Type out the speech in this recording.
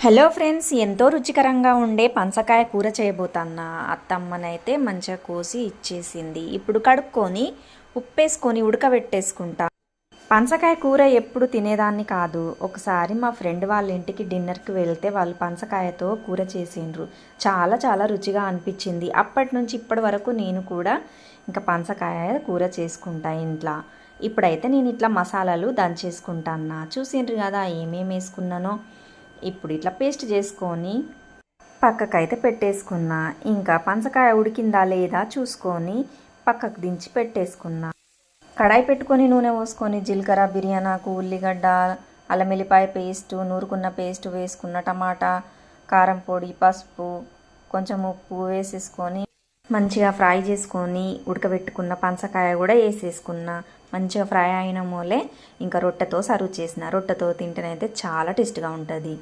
Hello friends, ఎంతో రుచికరంగా ఉండే పనసకాయ కూర చేయబోతున్నా. అత్తమ్మనైతే మంచిగా కోసి ఇచ్చేసింది. ఇప్పుడు కడుక్కొని ఉప్పేసుకొని ఉడకబెట్టేసుకుంటా. పనసకాయ కూర ఎప్పుడు తినేదాన్ని కాదు. ఒకసారి మా ఫ్రెండ్ వాళ్ళ ఇంటికి డిన్నర్కి వెళ్తే వాళ్ళు పనసకాయతో కూర చేసిండ్రు. చాలా చాలా రుచిగా అనిపించింది. అప్పటి నుంచి ఇప్పటి వరకు నేను కూడా ఇంకా పనసకాయ కూర చేసుకుంటా ఇంట్లో. ఇప్పుడైతే నేను ఇట్లా మసాలాలు దంచేసుకుంటాను. చూసిండ్రు కదా ఏమేమి వేసుకున్నానో. ఇప్పుడు ఇట్లా పేస్ట్ చేసుకొని పక్కకైతే పెట్టేసుకున్నా. ఇంకా పనసకాయ ఉడికిందా లేదా చూసుకొని పక్కకు దించి పెట్టేసుకున్నా. కడాయి పెట్టుకొని నూనె పోసుకొని జీలకర్ర, బిర్యానాకు, ఉల్లిగడ్డ, అల్లం వెల్లిపాయ పేస్టు, నూరుకున్న పేస్టు వేసుకున్న, టమాటా, కారం పొడి, పసుపు, కొంచెం ఉప్పు వేసేసుకొని మంచిగా ఫ్రై చేసుకొని ఉడకబెట్టుకున్న పనసకాయ కూడా వేసేసుకున్న. మంచిగా ఫ్రై అయిన మూలే ఇంకా రొట్టెతో సర్వ్ చేసిన. రొట్టెతో తింటేనైతే చాలా టేస్ట్గా ఉంటుంది.